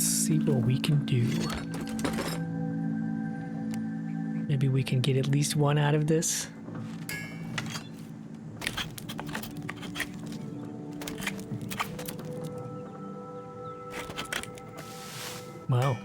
let's see what we can do. Maybe we can get at least one out of this. Wow.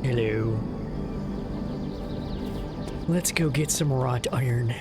Hello. Let's go get some wrought iron.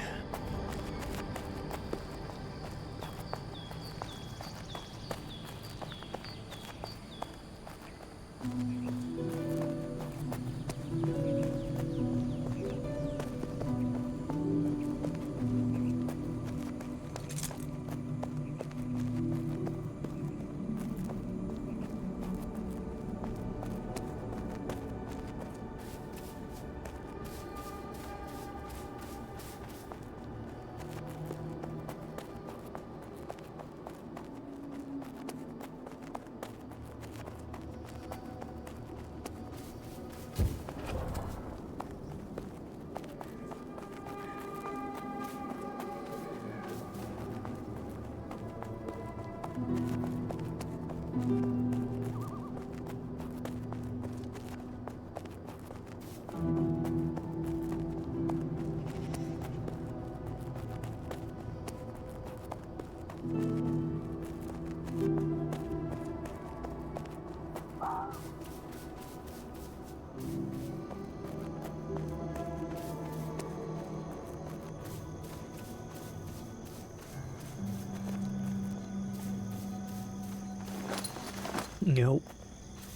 Nope.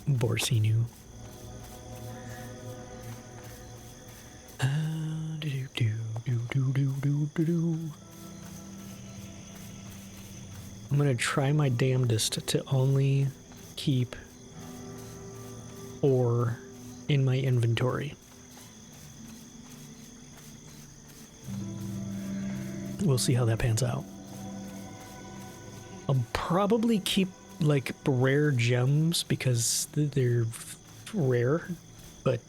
Borsinu. I'm gonna try my damnedest to only keep ore in my inventory. We'll see how that pans out. I'll probably keep like rare gems because they're rare, but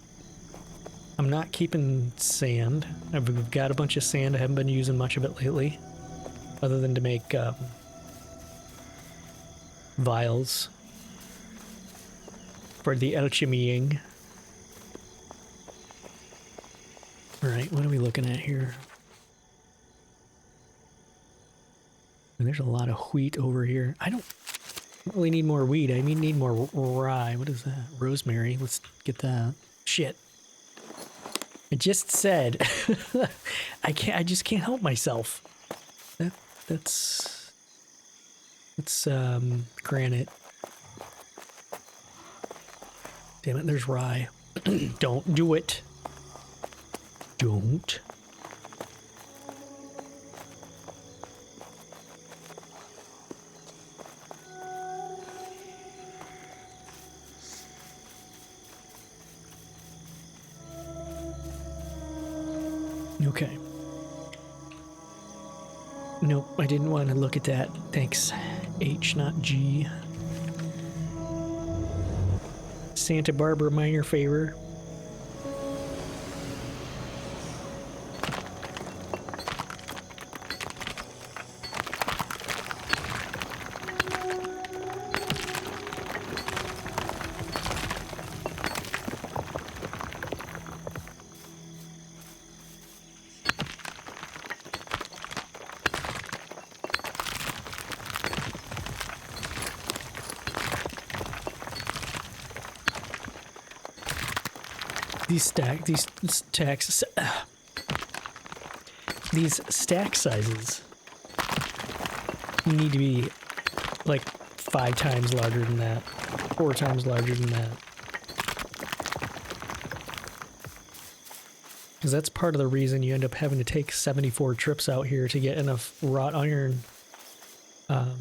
I'm not keeping sand. I've got a bunch of sand. I haven't been using much of it lately, other than to make vials for the alchemying. All right, what are we looking at here? And there's a lot of wheat over here. I don't really need more wheat. I need more rye. What is that? Rosemary. Let's get that. Shit. I just said I just can't help myself. That's granite. Damn it, there's rye. Don't do it. Don't. Okay. Nope, I didn't want to look at that. Thanks. H, not G. Santa Barbara minor favor. These stack sizes need to be like 5 times larger than that, 4 times larger than that. Because that's part of the reason you end up having to take 74 trips out here to get enough wrought iron to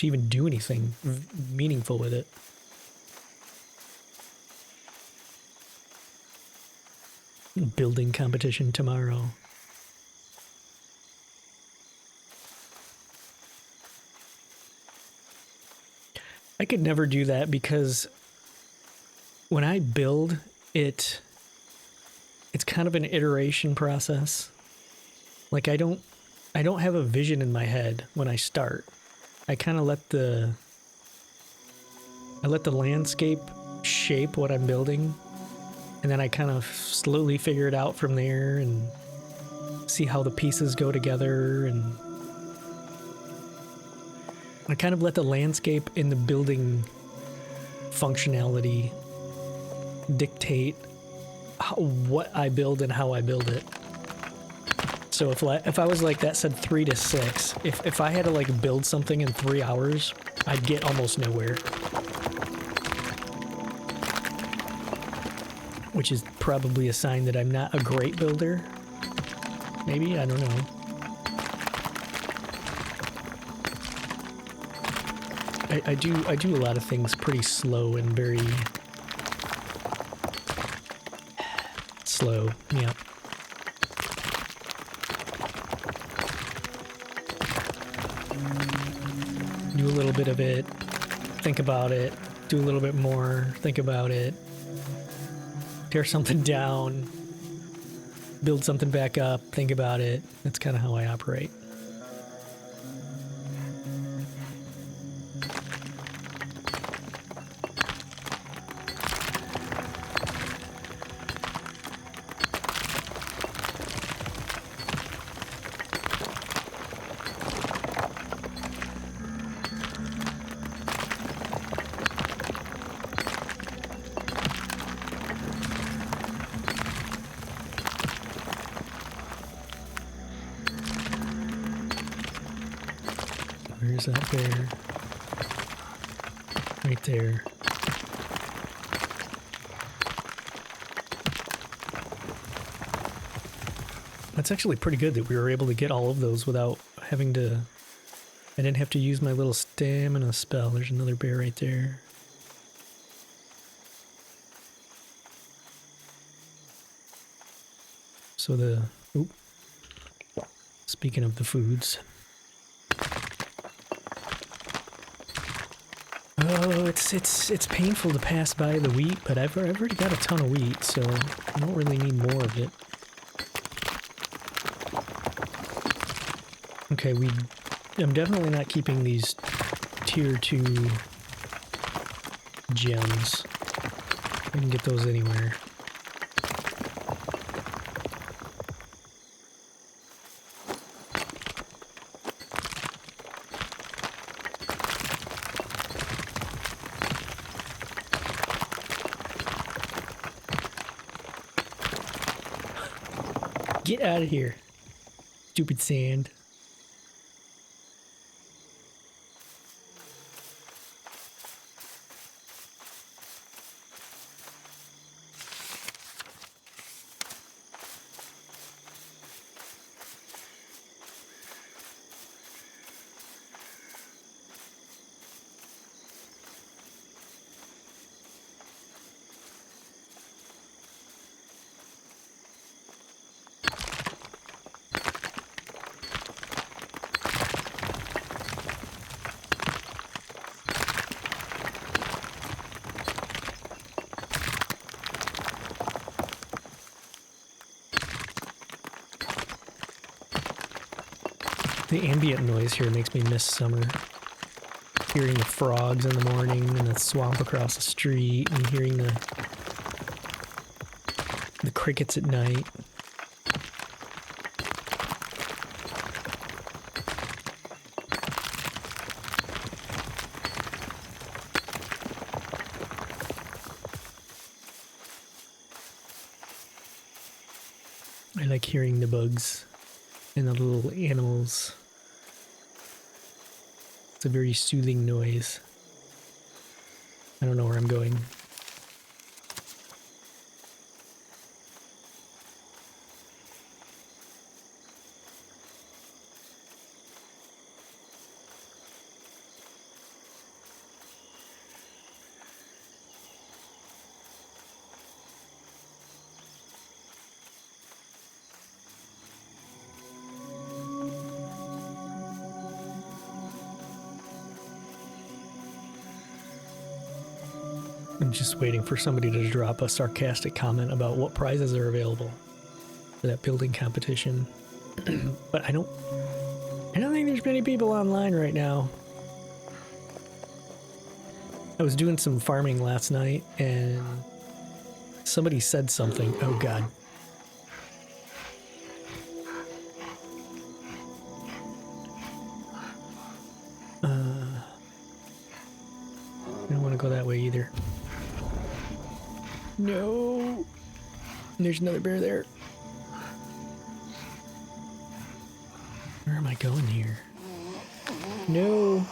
even do anything meaningful with it. Building competition tomorrow. I could never do that because when I build it, it's kind of an iteration process. Like I don't have a vision in my head when I start. I kind of let the landscape shape what I'm building, and then I kind of slowly figure it out from there and see how the pieces go together, and I kind of let the landscape and the building functionality dictate what I build and how I build it. So if I was like that said 3 to 6, if I had to like build something in 3 hours, I'd get almost nowhere. Which is probably a sign that I'm not a great builder. Maybe, I don't know. I do a lot of things pretty slow and very slow, yeah. Do a little bit of it, think about it, do a little bit more, think about it, tear something down, build something back up, think about it. That's kind of how I operate. Where's that bear? Right there. That's actually pretty good that we were able to get all of those without having to... I didn't have to use my little stamina spell. There's another bear right there. So the... Oop. Speaking of the foods... Oh, it's painful to pass by the wheat, but I've already got a ton of wheat, so I don't really need more of it. Okay, I'm definitely not keeping these tier 2 gems. I can get those anywhere. Get out of here, stupid sand. The ambient noise here makes me miss summer. Hearing the frogs in the morning and the swamp across the street and hearing the crickets at night. I like hearing the bugs and the little animals. It's a very soothing noise. I don't know where I'm going. I'm just waiting for somebody to drop a sarcastic comment about what prizes are available for that building competition. But I don't think there's many people online right now. I was doing some farming last night and somebody said something. Oh god. I don't want to go that way either. No. There's another bear there. Where am I going here? No.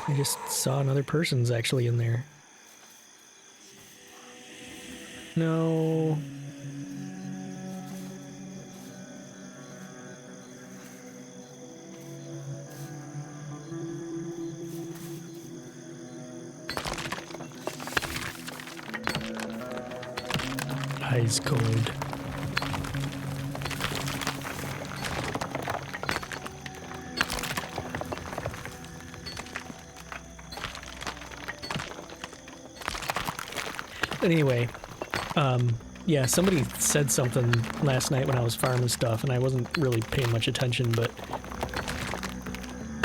I just saw another person's actually in there. No. Ice cold. Anyway, yeah, somebody said something last night when I was farming stuff, and I wasn't really paying much attention, but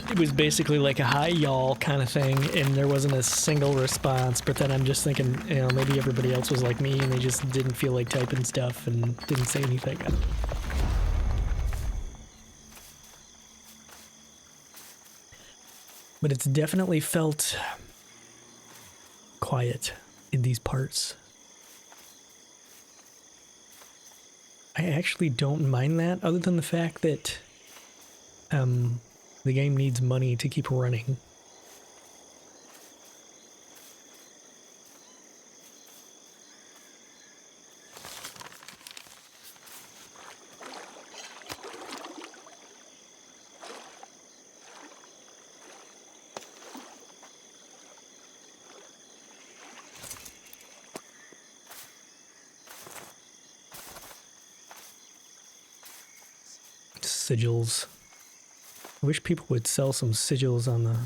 it was basically like a hi y'all kind of thing, and there wasn't a single response. But then I'm just thinking, you know, maybe everybody else was like me and they just didn't feel like typing stuff and didn't say anything. But it's definitely felt quiet in these parts. I actually don't mind that, other than the fact that the game needs money to keep running. Sigils. I wish people would sell some sigils on the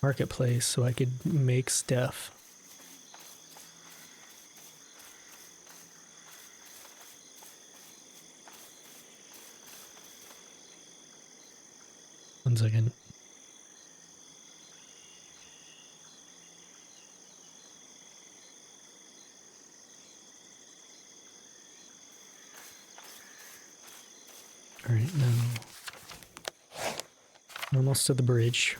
marketplace so I could make stuff. One second. All right, now almost to the bridge.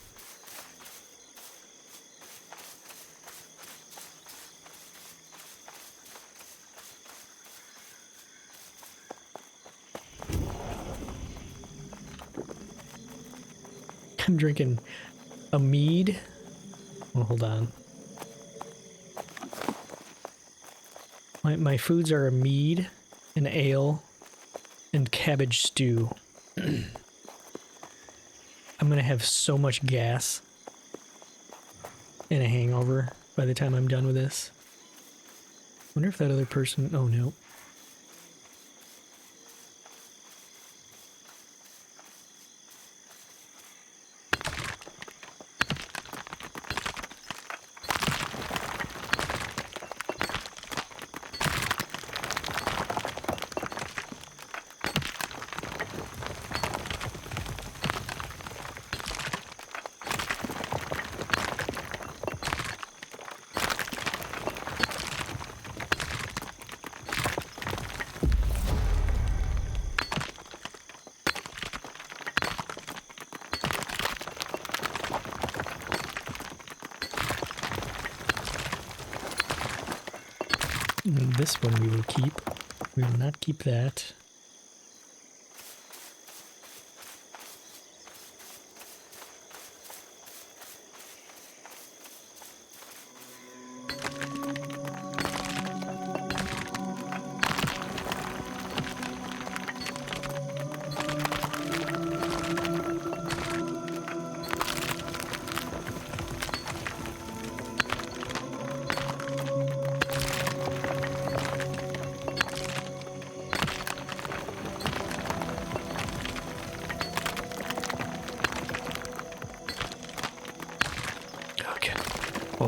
I'm drinking a mead. Oh, hold on. My foods are a mead, an ale, and cabbage stew. I'm gonna have so much gas and a hangover by the time I'm done with this. Wonder if that other person... Oh, no. This one we will keep. We will not keep that.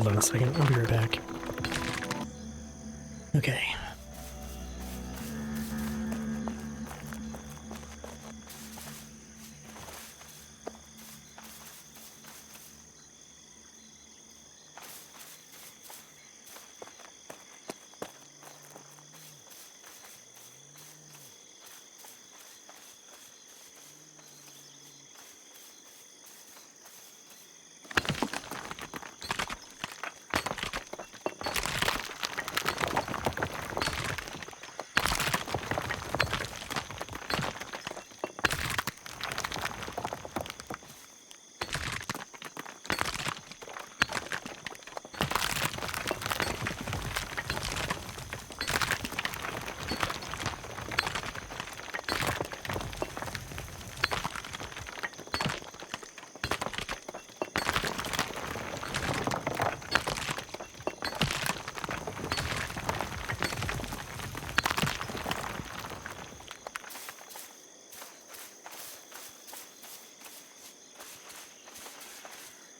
Hold on a second, I'll be right back. Okay.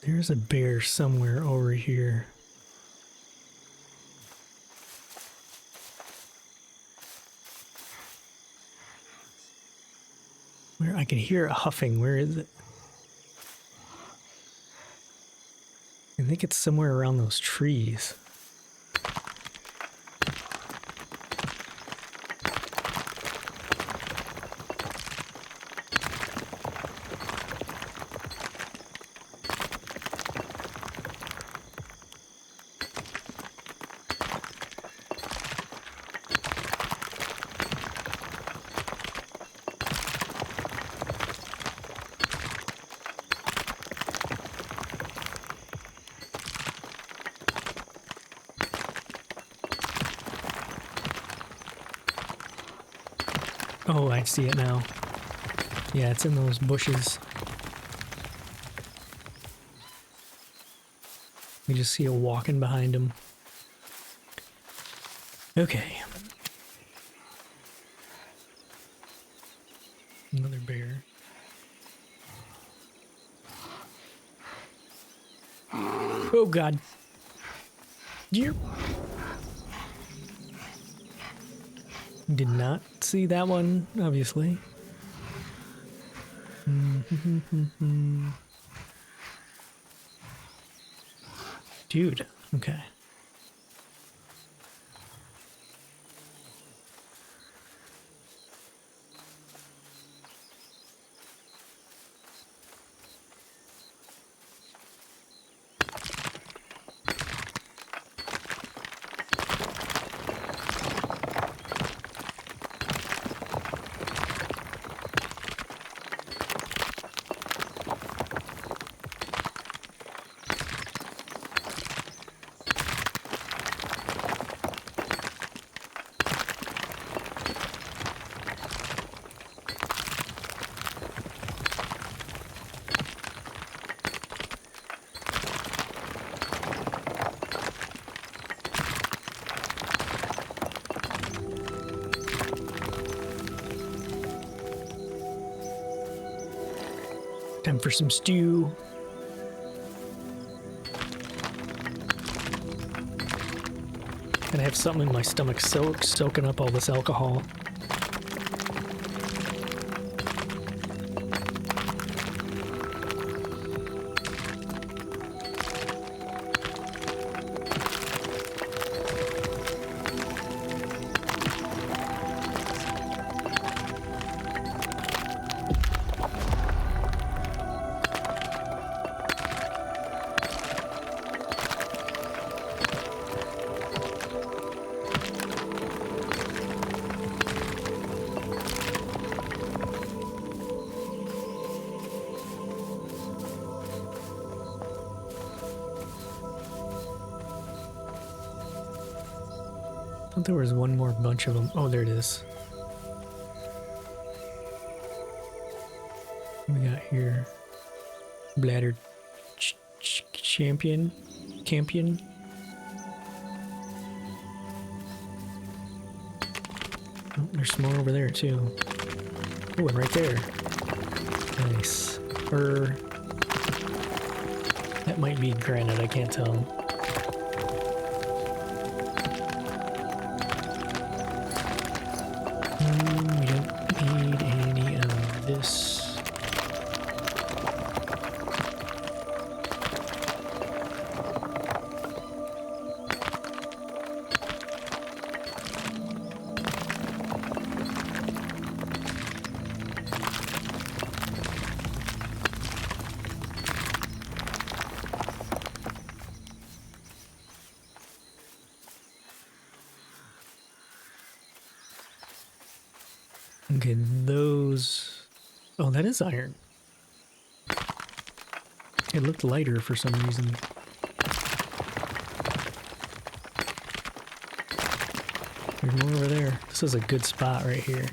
There's a bear somewhere over here. Where I can hear it huffing. Where is it? I think it's somewhere around those trees. Oh, I see it now. Yeah, it's in those bushes. You just see it walking behind him. Okay. Another bear. Oh god. You did not see that one, obviously. Dude, okay. Time for some stew. Gonna have something in my stomach soaking up all this alcohol. I thought there was one more bunch of them. Oh, there it is. What we got here? Bladder champion. Oh, there's some more over there too. Oh, and right there. Nice. Or that might be granite, I can't tell. Okay, those... Oh, that is iron. It looked lighter for some reason. There's more over there. This is a good spot right here.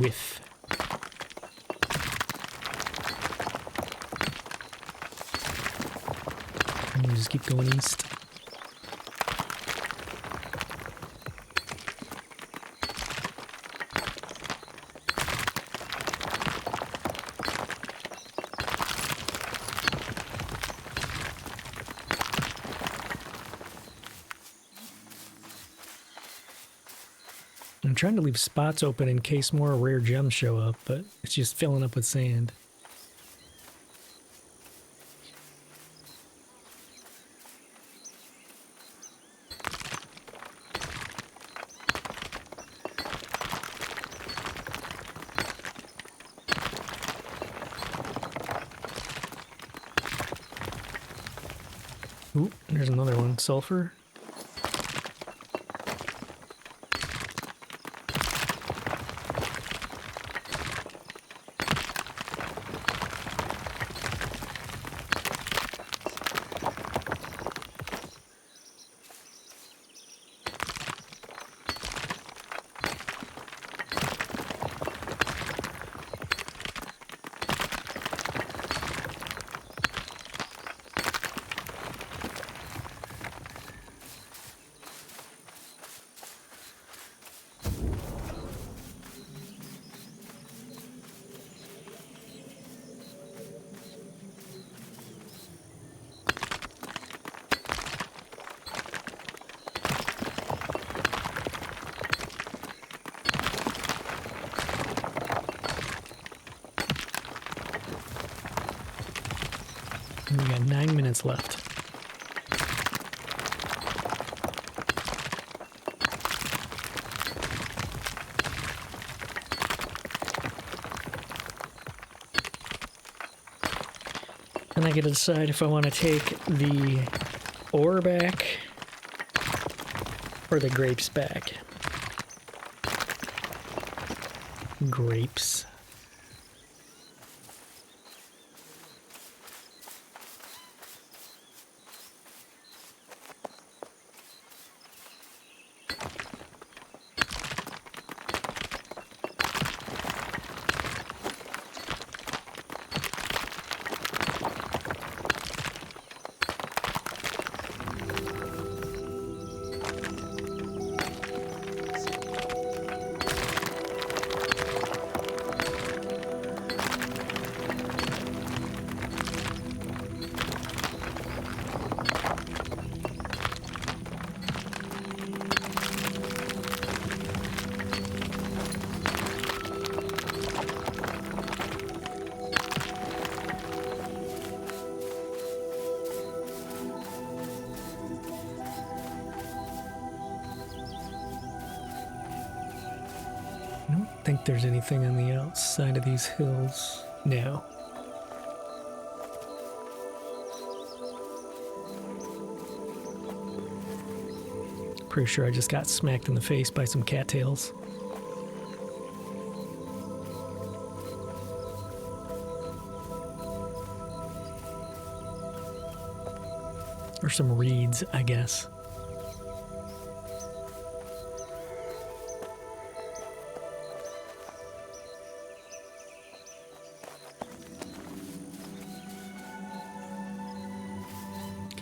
With. And we just keep going east. I'm trying to leave spots open in case more rare gems show up, but it's just filling up with sand. Ooh, there's another one. Sulfur. And we got 9 minutes left. And I gotta decide if I want to take the ore back or the grapes back. Grapes. I don't think there's anything on the outside of these hills. No. Pretty sure I just got smacked in the face by some cattails. Or some reeds, I guess.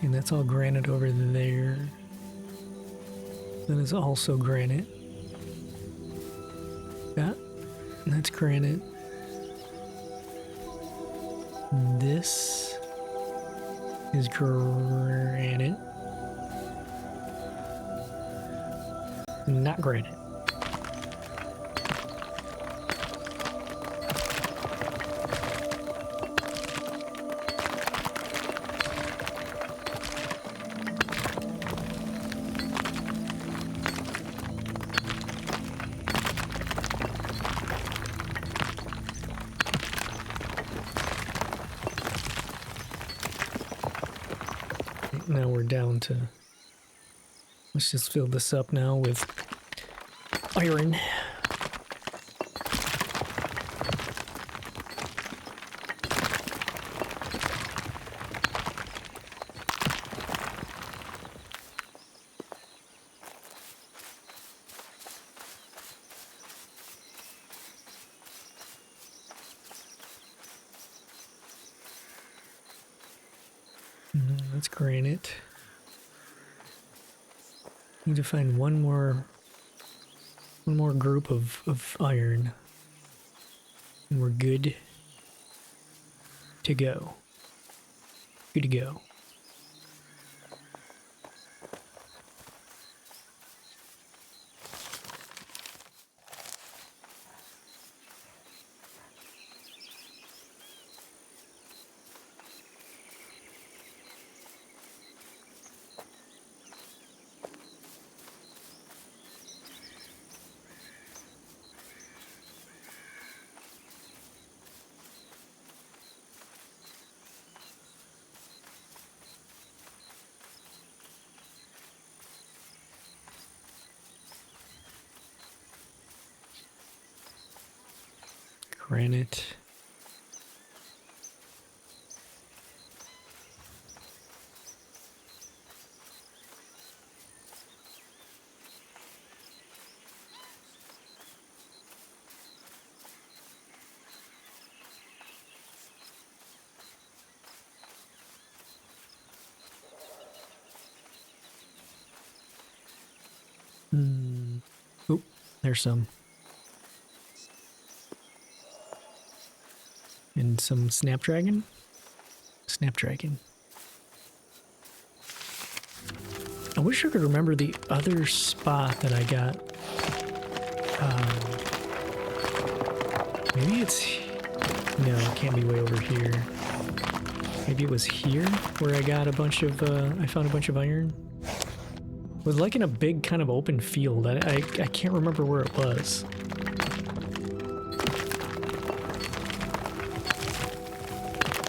And that's all granite over there. That is also granite. That's granite. This is granite. Not granite. Now we're down to, let's just fill this up now with iron. That's granite. Need to find one more group of iron. And we're good to go. Good to go. Granite. Oop, there's some. And some snapdragon? Snapdragon. I wish I could remember the other spot that I got. Maybe it's... No, it can't be way over here. Maybe it was here where I got a bunch of... I found a bunch of iron. It was like in a big kind of open field. I can't remember where it was.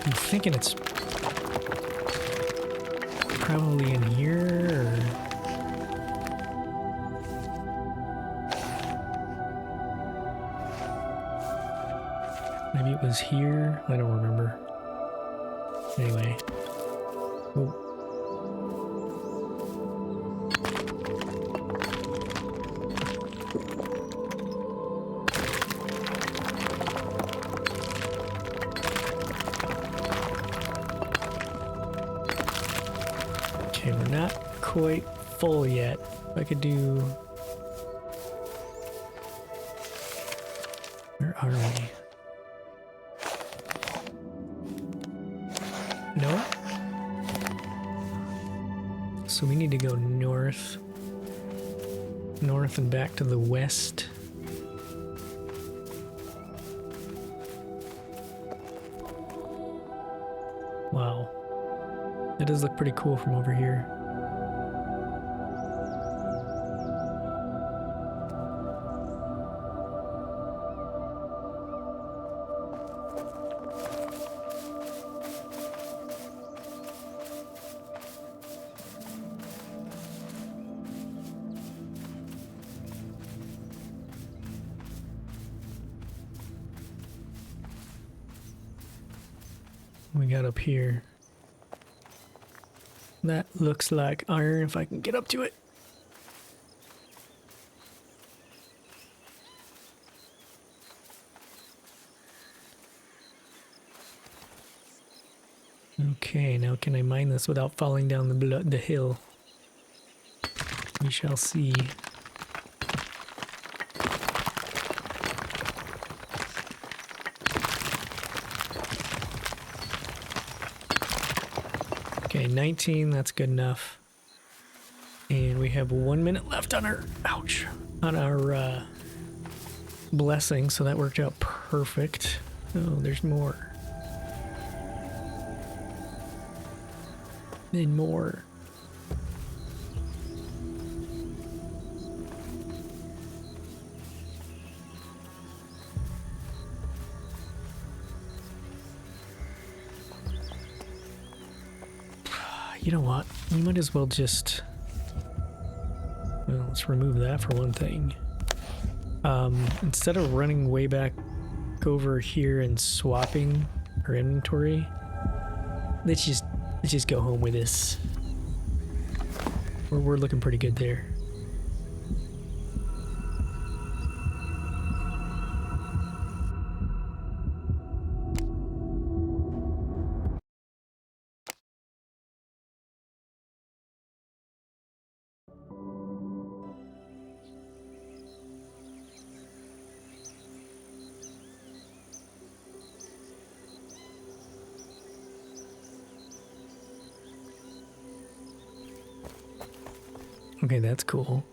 I'm thinking it's probably in here, or... Maybe it was here? I don't remember. Anyway. Whoa. Okay, we're not quite full yet. If I could do... Where are we? No? So we need to go north. North and back to the west. Wow. That does look pretty cool from over here. We got up here. That looks like iron if I can get up to it. Okay, now can I mine this without falling down the hill? We shall see. Okay, 19, that's good enough. And we have 1 minute left on our, ouch, on our blessing, so that worked out perfect. Oh, there's more. And more. You know what? We might as well just... Well, let's remove that for one thing. Instead of running way back over here and swapping our inventory, let's just go home with this. We're looking pretty good there. Okay, that's cool.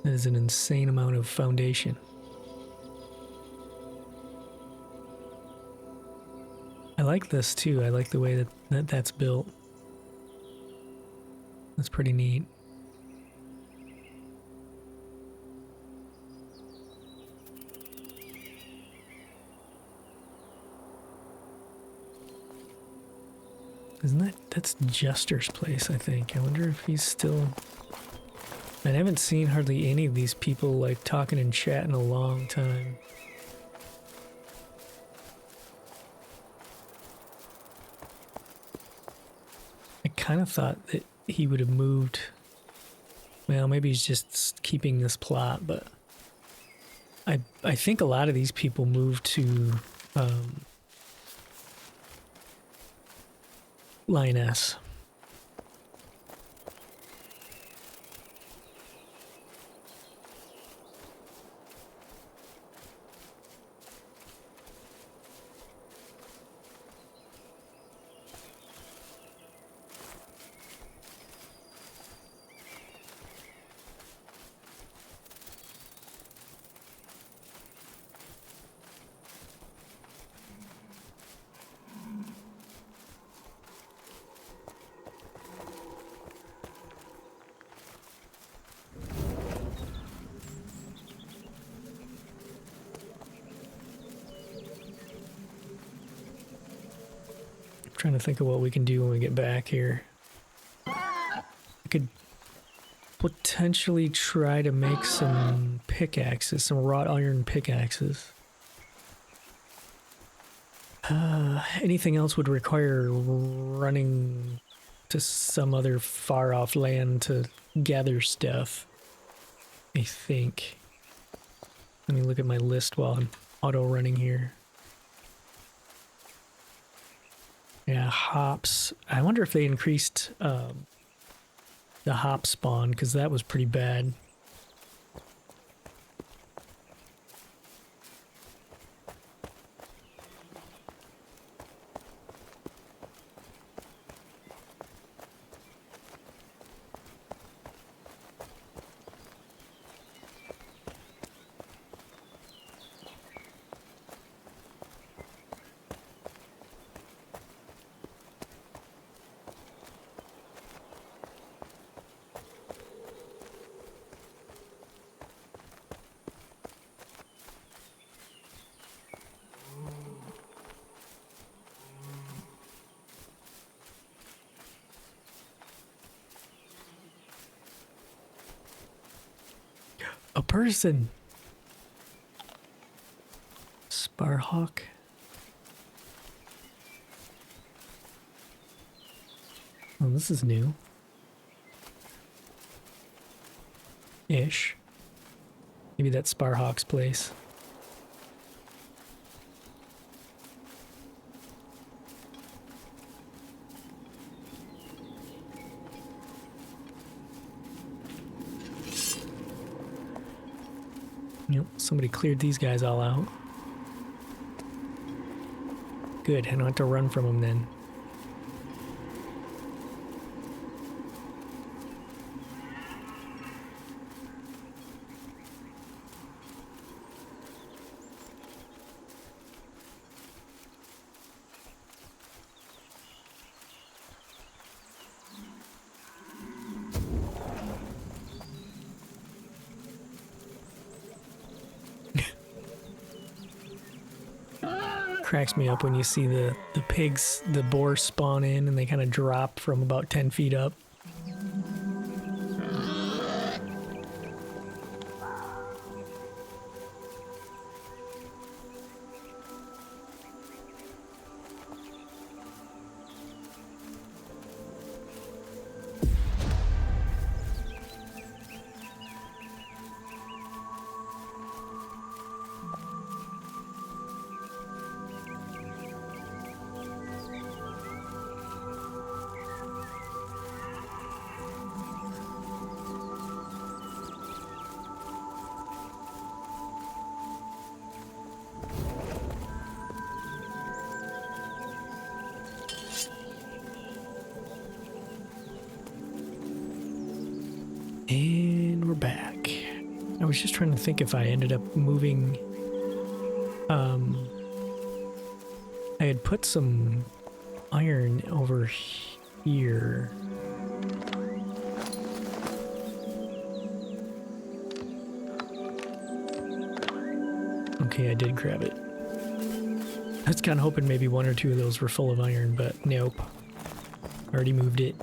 That is an insane amount of foundation. I like this too. I like the way that's built. That's pretty neat. That's Jester's place, I think. I wonder if he's still... I haven't seen hardly any of these people like talking and chatting in a long time. I kind of thought that he would have moved. Well, maybe he's just keeping this plot, but I think a lot of these people moved to Lioness. Trying to think of what we can do when we get back here. I could potentially try to make some pickaxes, some wrought iron pickaxes. Anything else would require running to some other far off land to gather stuff, I think. Let me look at my list while I'm auto running here. Yeah, hops. I wonder if they increased the hop spawn, because that was pretty bad. A person. Sparhawk. Oh, this is new. Ish. Maybe that's Sparhawk's place. Yep, somebody cleared these guys all out. Good, I don't have to run from them then. Cracks me up when you see the pigs, the boars spawn in and they kind of drop from about 10 feet up. And we're back. I was just trying to think if I ended up moving. I had put some iron over here. Okay, I did grab it. I was kind of hoping maybe one or two of those were full of iron, but nope. Already moved it.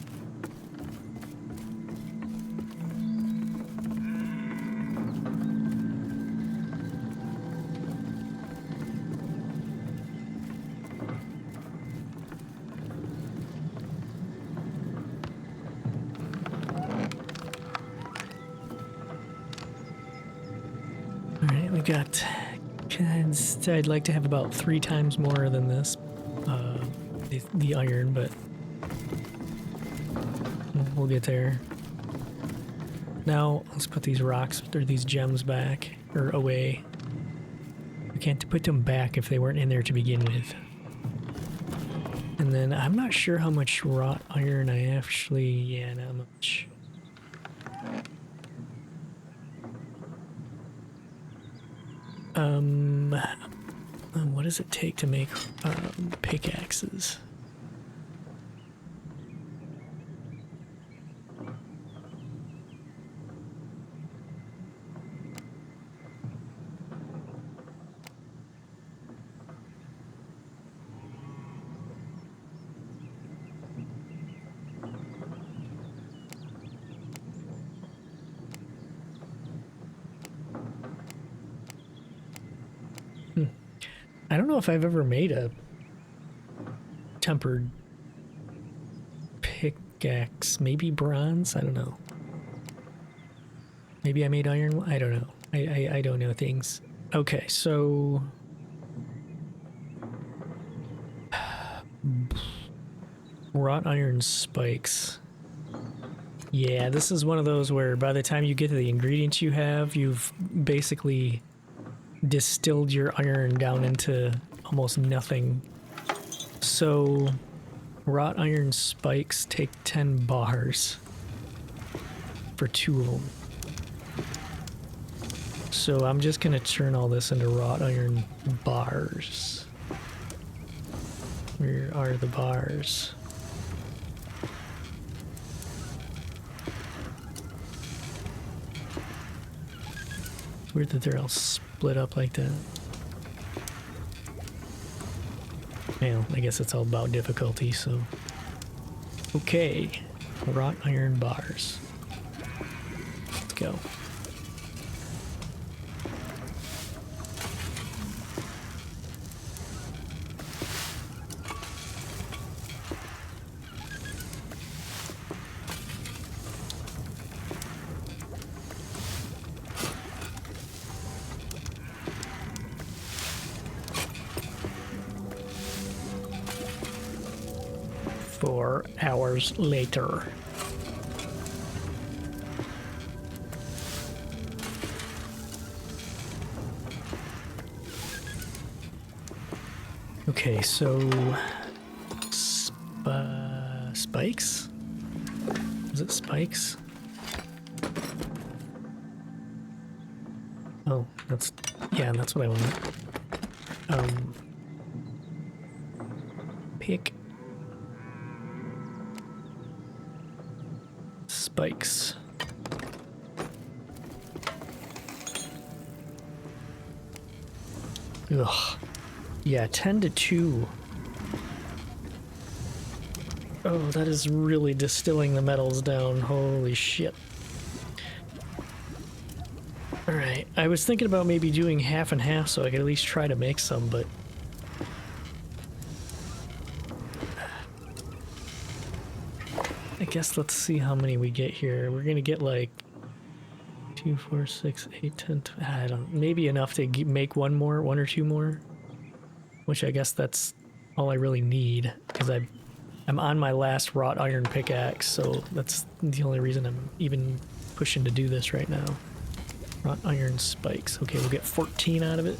Alright, we got... I'd like to have about 3 times more than this, the iron, but we'll get there. Now, let's put these rocks, or these gems back, or away. We can't put them back if they weren't in there to begin with. And then, I'm not sure how much wrought iron I actually, yeah, not much. What does it take to make pickaxes? I don't know if I've ever made a tempered pickaxe. Maybe bronze? I don't know. Maybe I made iron? I don't know. I don't know things. Okay, so... wrought iron spikes. Yeah, this is one of those where by the time you get to the ingredients you have, you've basically distilled your iron down into almost nothing. So wrought iron spikes take 10 bars for 2 of them. So I'm just gonna turn all this into wrought iron bars. Where are the bars? It's weird that they're all split up like that. Well, I guess it's all about difficulty, so... Okay, wrought iron bars. Let's go. Hours later. Okay, so spikes? Was it spikes? Oh, that's that's what I want. Pick spikes. Ugh. Yeah, 10 to 2. Oh, that is really distilling the metals down. Holy shit. Alright, I was thinking about maybe doing half and half so I could at least try to make some, but... I guess let's see how many we get here. We're gonna get like 2, 4, 6, 8, 10, 12, I don't... Maybe enough to make one or two more. Which I guess that's all I really need, because I'm on my last wrought iron pickaxe, so that's the only reason I'm even pushing to do this right now. Wrought iron spikes. Okay, we'll get 14 out of it.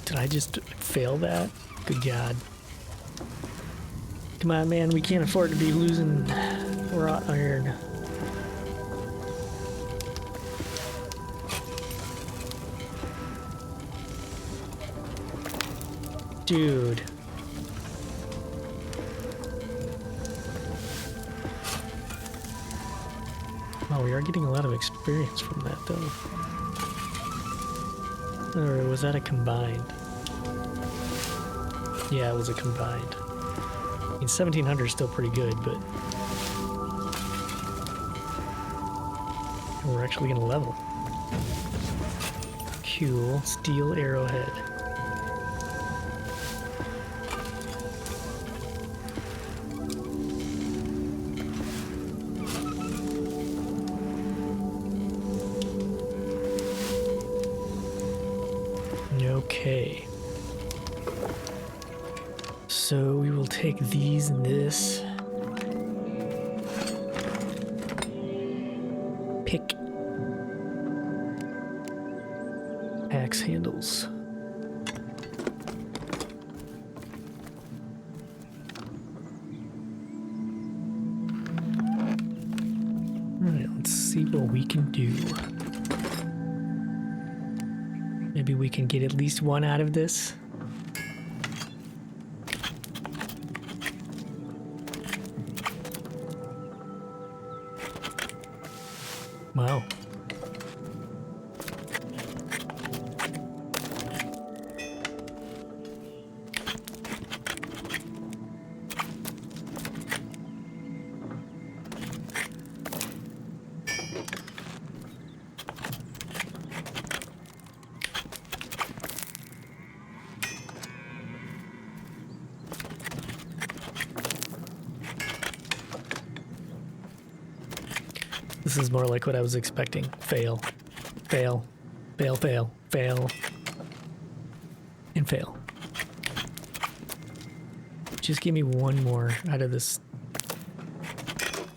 Did I just fail that? Good God. Come on, man, we can't afford to be losing wrought iron. Dude. Oh, we are getting a lot of experience from that, though. Or was that a combined? Yeah, it was a combined. I mean, 1700 is still pretty good, but... we're actually gonna level. Cool. Steel arrowhead. Okay. So we will take these and this. Pick. Axe handles. Alright, let's see what we can do. Maybe we can get at least one out of this. Wow. This is more like what I was expecting. Fail. Fail. Fail, fail, fail. And fail. Just give me one more out of this.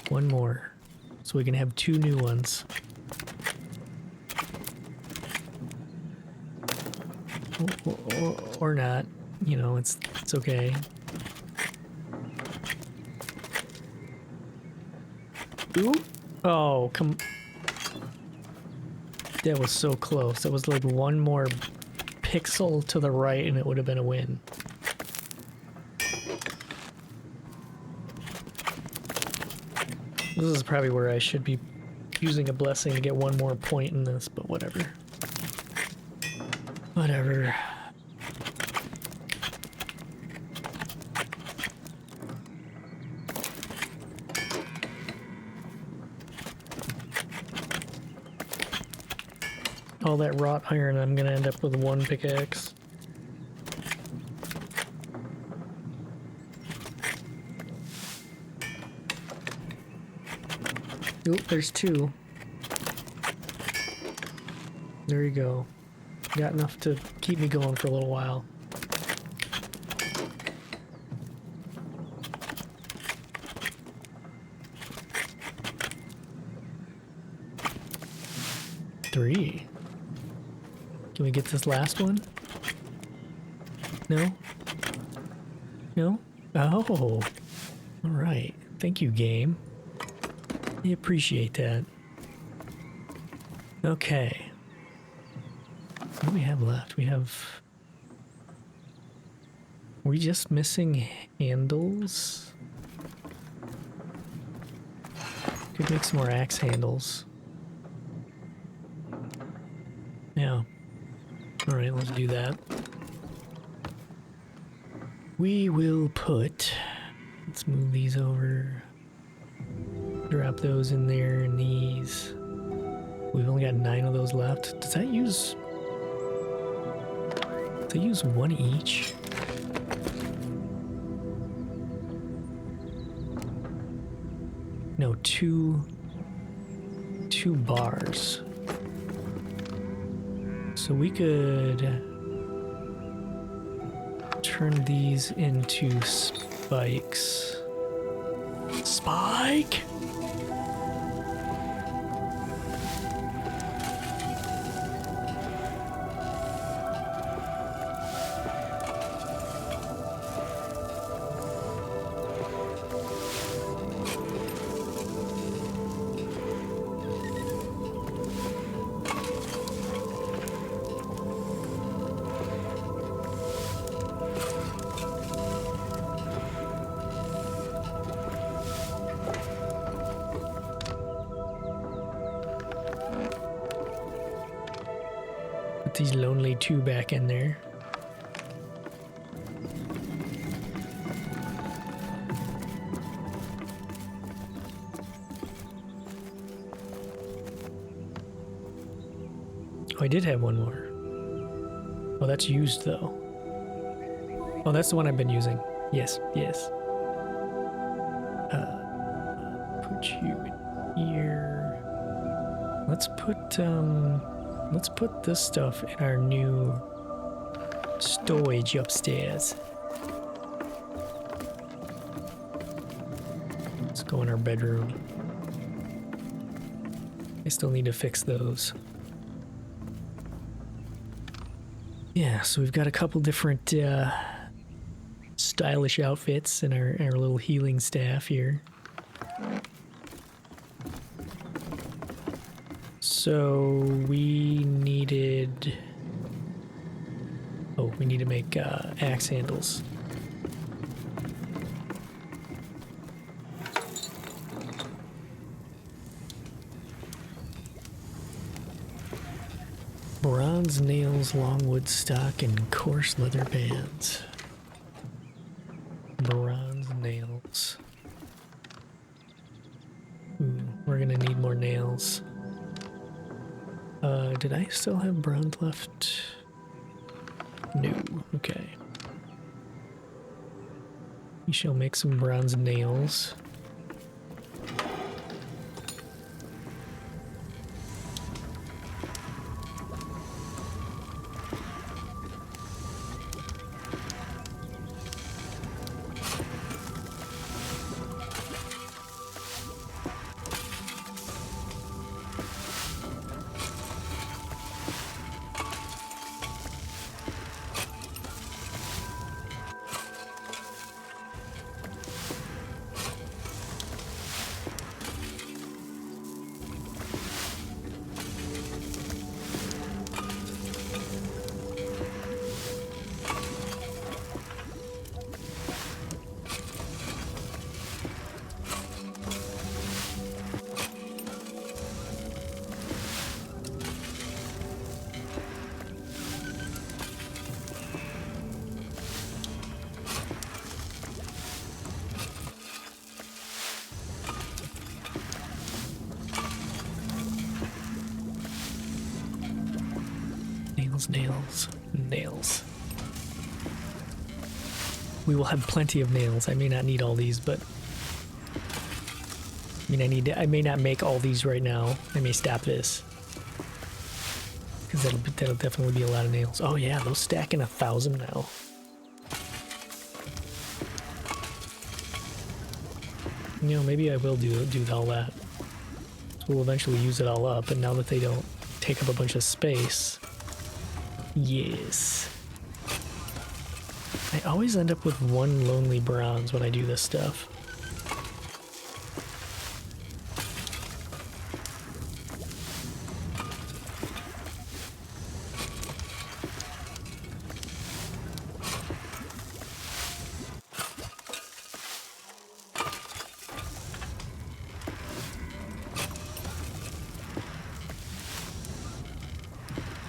One more. So we can have two new ones. Or not. You know, it's okay. Ooh. Oh, come... That was so close. That was like one more pixel to the right and it would have been a win. This is probably where I should be using a blessing to get one more point in this, but whatever. Whatever. All that wrought iron, I'm gonna end up with one pickaxe. Oop, there's two. There you go. Got enough to keep me going for a little while. 3. Can we get this last one? No? No? Oh. Alright. Thank you, game. I appreciate that. Okay. What do we have left? We have... Are we just missing handles? Could make some more axe handles. Yeah. Alright, let's do that. We will put... Let's move these over. Drop those in there and these. We've only got 9 of those left. Does that use... Does that use 1 each? No, two bars. So we could turn these into spikes. Spike! Put these lonely 2 back in there. Oh, I did have one more. Oh, that's used though. Oh, that's the one I've been using. Yes, yes. Put you in here. Let's put this stuff in our new storage upstairs. Let's go in our bedroom. I still need to fix those. Yeah, so we've got a couple different stylish outfits in our little healing staff here. So we needed... Oh, we need to make axe handles. Bronze nails, longwood stock, and coarse leather bands. Bronze nails. Ooh, we're gonna need more nails. Did I still have bronze left? No, okay. We shall make some bronze nails. Nails. We will have plenty of nails. I may not need all these, but I mean, I may not make all these right now. I may stop this because that'll definitely be a lot of nails. Oh yeah, those stack in 1,000 now. You know, maybe I will do all that. So we'll eventually use it all up, and now that they don't take up a bunch of space. Yes. I always end up with one lonely bronze when I do this stuff.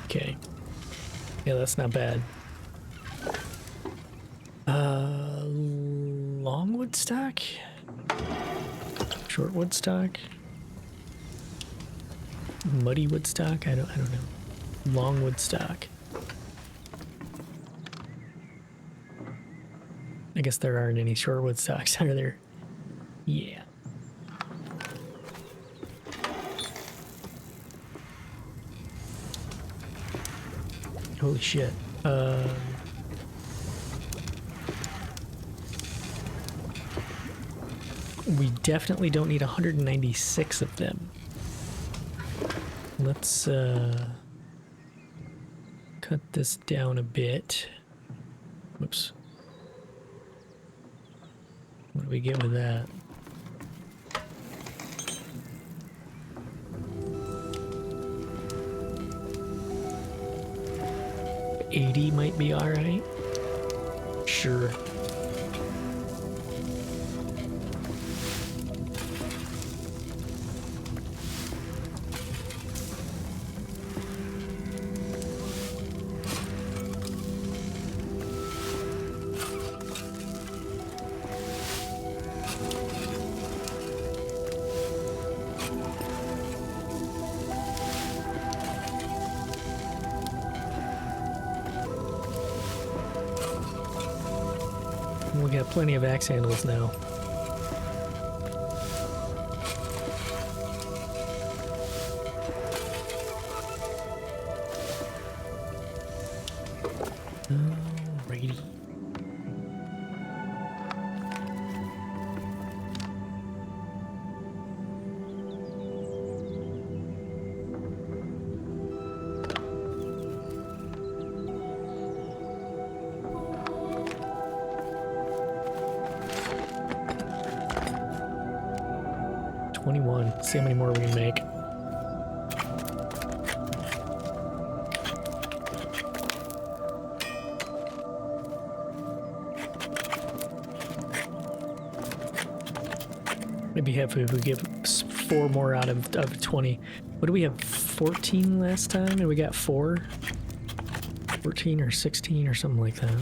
Okay. Yeah, that's not bad. Long wood stock? Short wood stock? Muddy wood stock? I don't know. Long wood stock. I guess there aren't any short wood stocks, are there? Yeah. Holy shit. We definitely don't need 196 of them. Let's cut this down a bit. Whoops. What do we get with that? $80 might be alright. Sure. We got plenty of axe handles now. Alrighty. See how many more we can make. Maybe if we get 4 more out of 20. What do we have? 14 last time, and we got 4? 14 or 16 or something like that.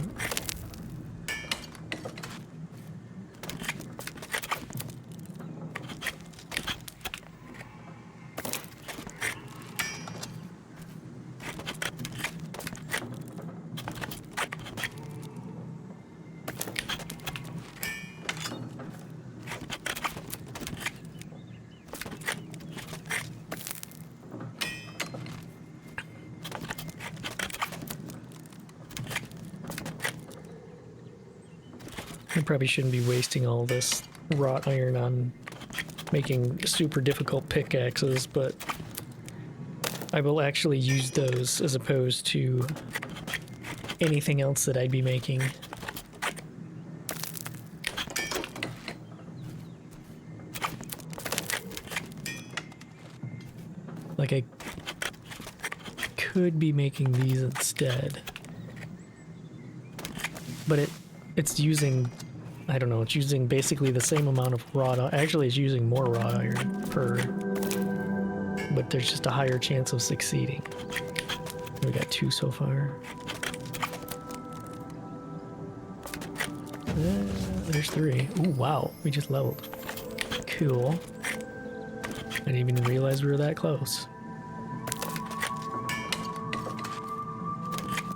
I probably shouldn't be wasting all this wrought iron on making super difficult pickaxes, but I will actually use those as opposed to anything else that I'd be making. Like, I could be making these instead. But it's using, I don't know, it's using basically the same amount of wrought iron. Actually, it's using more wrought iron per, but there's just a higher chance of succeeding. We got 2 so far. There's 3. Ooh, wow, we just leveled. Cool. I didn't even realize we were that close.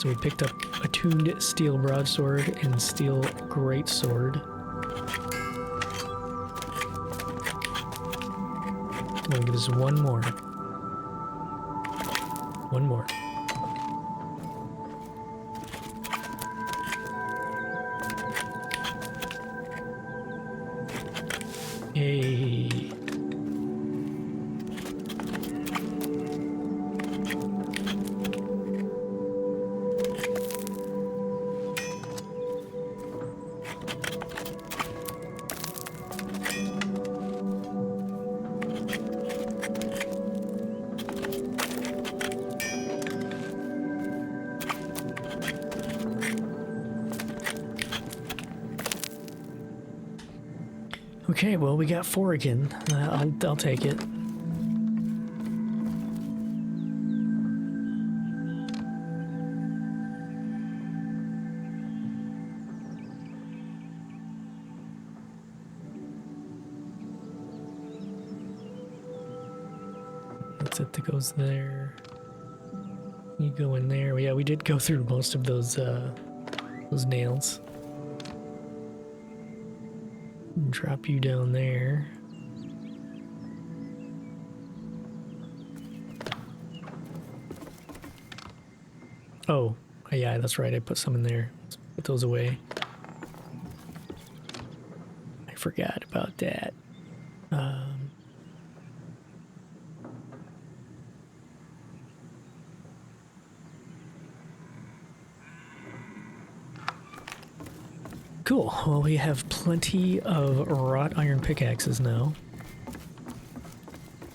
So we picked up a tuned steel broadsword and steel greatsword. I'm gonna give us one more. One more. Hey. Okay, well, we got 4 again. I'll take it. That's it that goes there. You go in there. Yeah, we did go through most of those nails. Drop you down there. Oh, yeah, that's right. I put some in there. Let's put those away. I forgot about that. Cool. Well, we have plenty of wrought iron pickaxes now.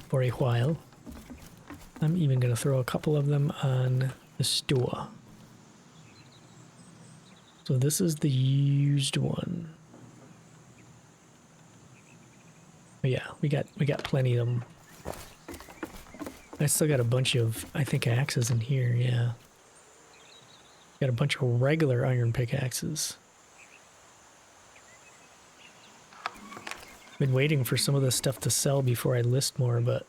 For a while. I'm even going to throw a couple of them on the store. So this is the used one. But yeah, we got plenty of them. I still got a bunch of, I think, axes in here, yeah. Got a bunch of regular iron pickaxes. Been waiting for some of this stuff to sell before I list more, but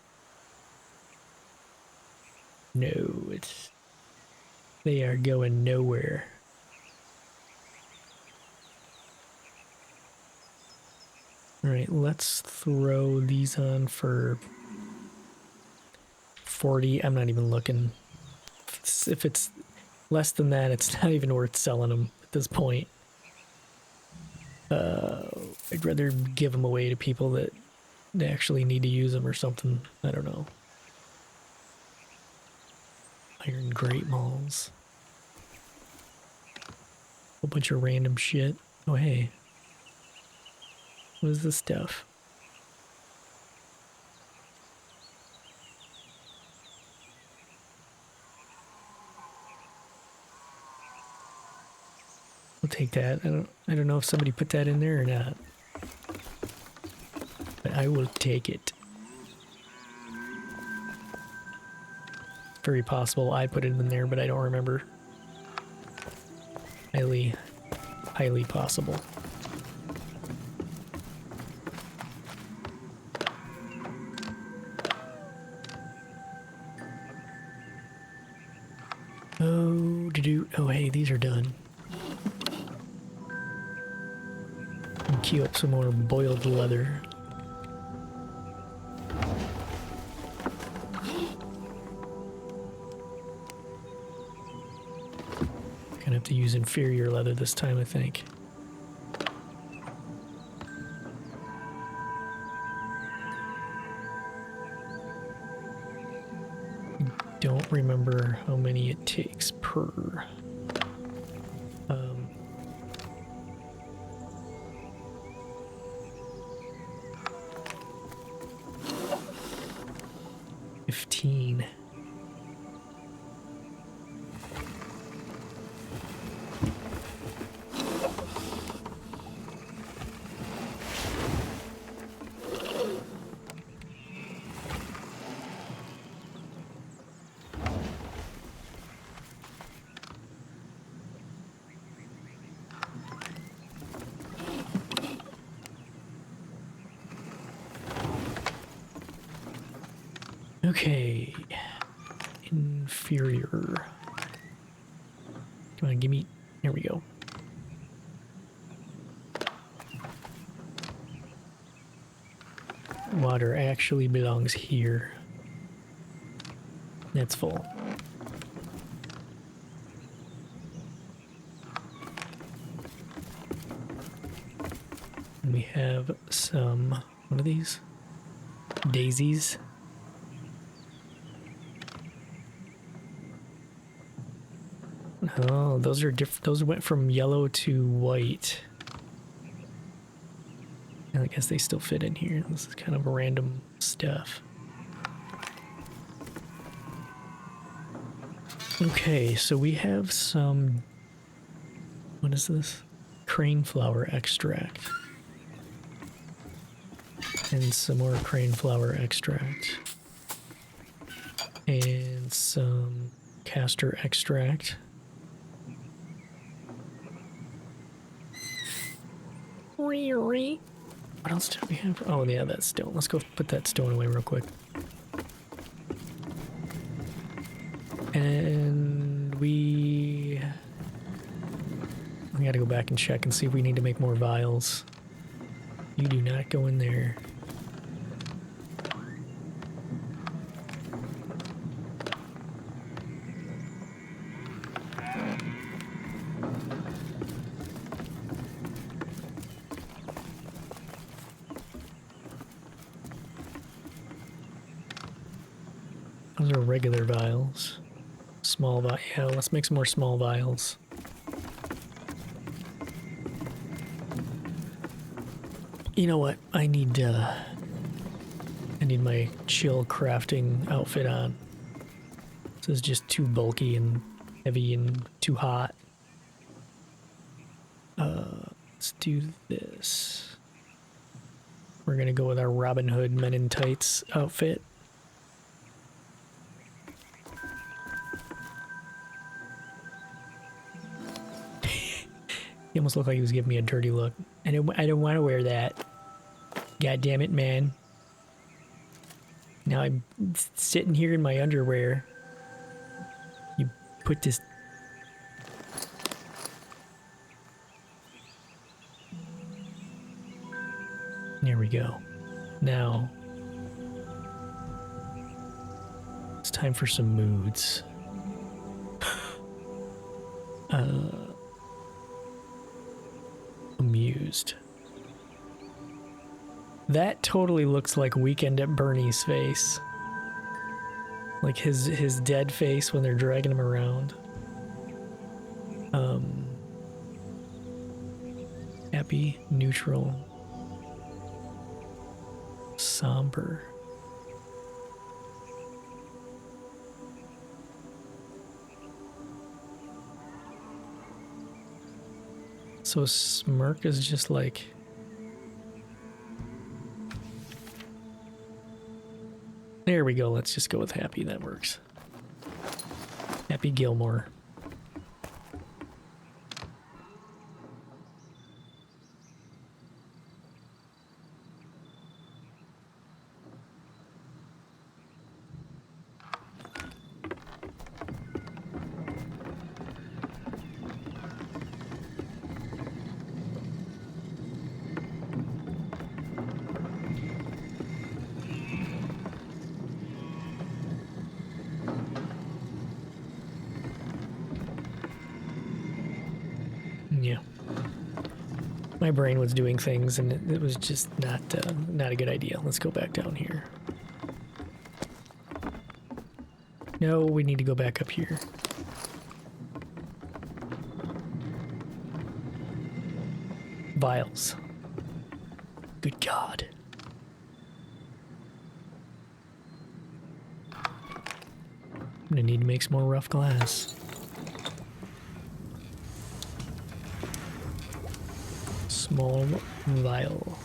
no, they are going nowhere. All right, let's throw these on for 40. I'm not even looking. If it's less than that, it's not even worth selling them at this point. I'd rather give them away to people that actually need to use them or something. I don't know. Iron Great Malls. A whole bunch of random shit. Oh, hey. What is this stuff? I'll take that. I don't know if somebody put that in there or not. But I will take it. It's very possible I put it in there, but I don't remember. Highly, highly possible. Oh, hey, these are done. And queue up some more boiled leather. Gonna have to use inferior leather this time, I think. Don't remember how many it takes per. 15. Okay, inferior. Come on, give me, here we go. Water actually belongs here. That's full. And we have some, what are these? Daisies. Oh, those are different. Those went from yellow to white. And I guess they still fit in here. This is kind of random stuff. Okay, so we have some, what is this? Crane flower extract. And some more crane flower extract. And some castor extract. What else do we have? Oh, yeah, that stone. Let's go put that stone away real quick. And we gotta go back and check and see if we need to make more vials. You do not go in there. Those are regular vials. Small vial. Yeah, let's make some more small vials. You know what? I need my chill crafting outfit on. This is just too bulky and heavy and too hot. Let's do this. We're gonna go with our Robin Hood Men in Tights outfit. He almost looked like he was giving me a dirty look. I don't want to wear that. God damn it, man. Now I'm sitting here in my underwear. You put this... There we go. Now... It's time for some moods. Amused. That totally looks like Weekend at Bernie's face. Like his dead face when they're dragging him around. Happy, neutral, somber. So smirk is just like... There we go, let's just go with happy, that works. Happy Gilmore. Yeah. My brain was doing things and it was just not a good idea. Let's go back down here. No, we need to go back up here. Vials. Good God. I'm gonna need to make some more rough glass. Small vial.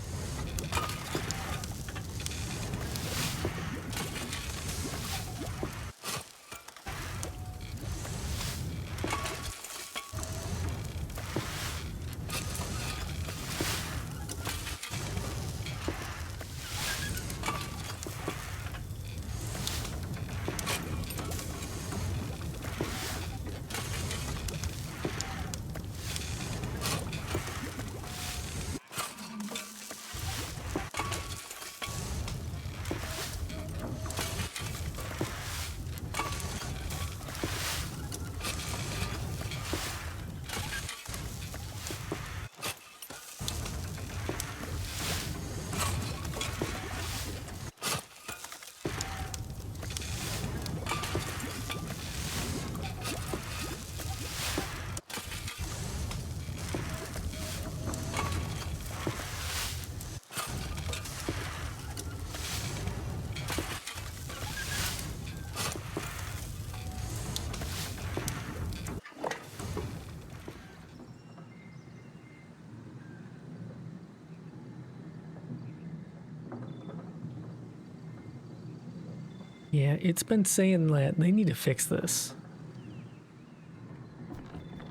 Yeah, it's been saying that they need to fix this.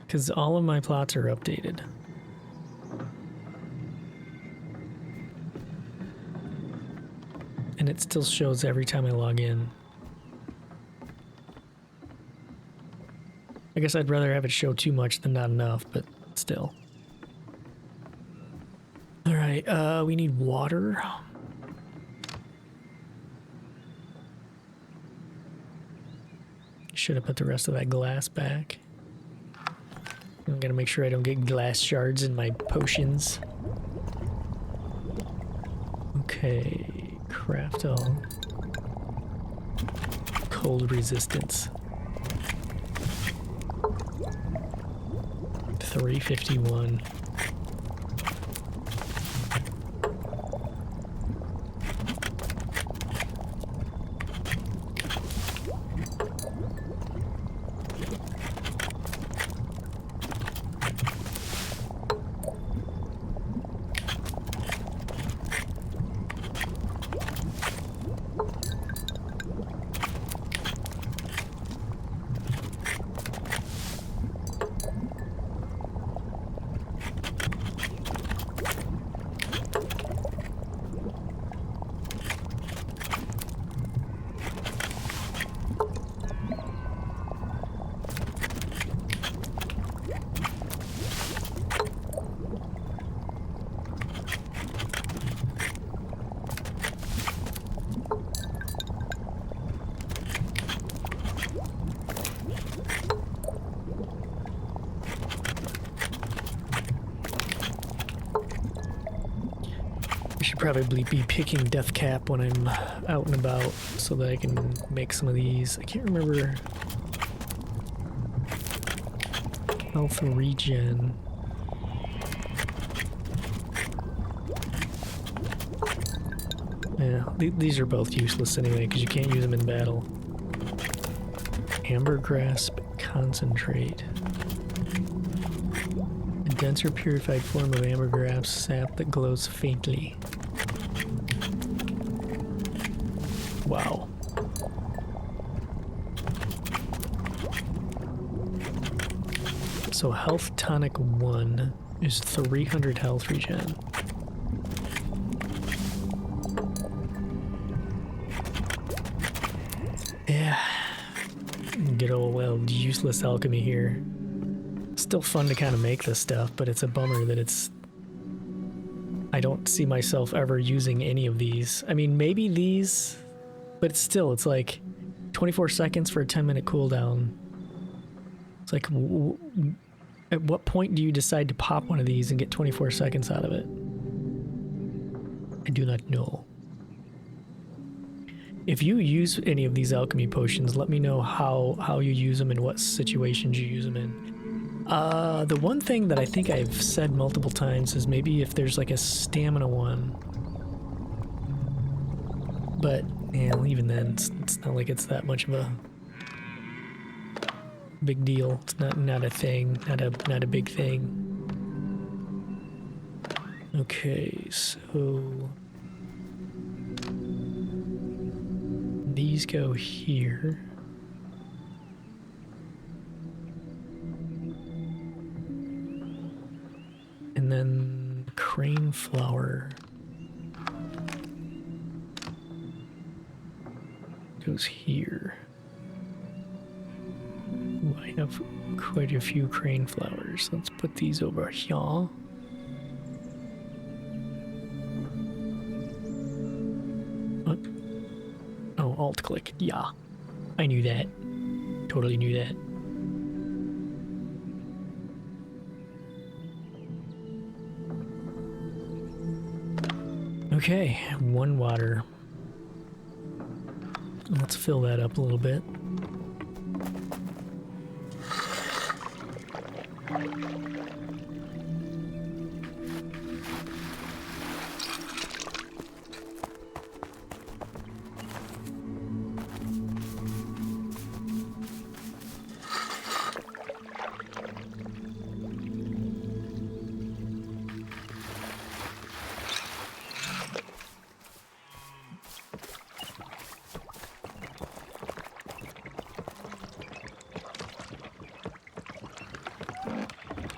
Because all of my plots are updated. And it still shows every time I log in. I guess I'd rather have it show too much than not enough, but still. Alright, we need water. Should have put the rest of that glass back. I'm gonna make sure I don't get glass shards in my potions. Okay, craft all. Cold resistance. 351. Probably be picking death cap when I'm out and about so that I can make some of these. I can't remember. Health regen. Yeah, these are both useless anyway because you can't use them in battle. Amber grasp concentrate. A denser purified form of amber grasp sap that glows faintly. Wow. So health tonic 1 is 300 health regen. Yeah. Good old, well, useless alchemy here. Still fun to kind of make this stuff, but it's a bummer that it's... I don't see myself ever using any of these. I mean, maybe these... But it's still, it's like 24 seconds for a 10-minute cooldown. It's like, at what point do you decide to pop one of these and get 24 seconds out of it? I do not know. If you use any of these alchemy potions, let me know how you use them and what situations you use them in. The one thing that I think I've said multiple times is maybe if there's like a stamina one. But... yeah, well, even then, it's not like it's that much of a big deal. It's not a thing, not a big thing. Okay, so these go here. And then crane flower goes here. Ooh, I have quite a few crane flowers. Let's put these over here. What? Oh, alt click. Yeah. I knew that. Totally knew that. Okay, 1 water. Let's fill that up a little bit.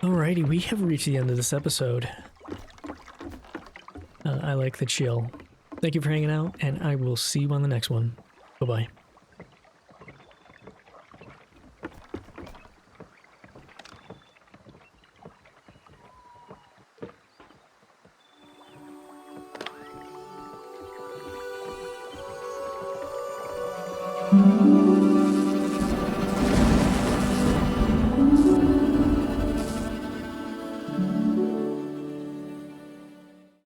Alrighty, we have reached the end of this episode. I like the chill. Thank you for hanging out, and I will see you on the next one. Bye-bye. Mm-hmm.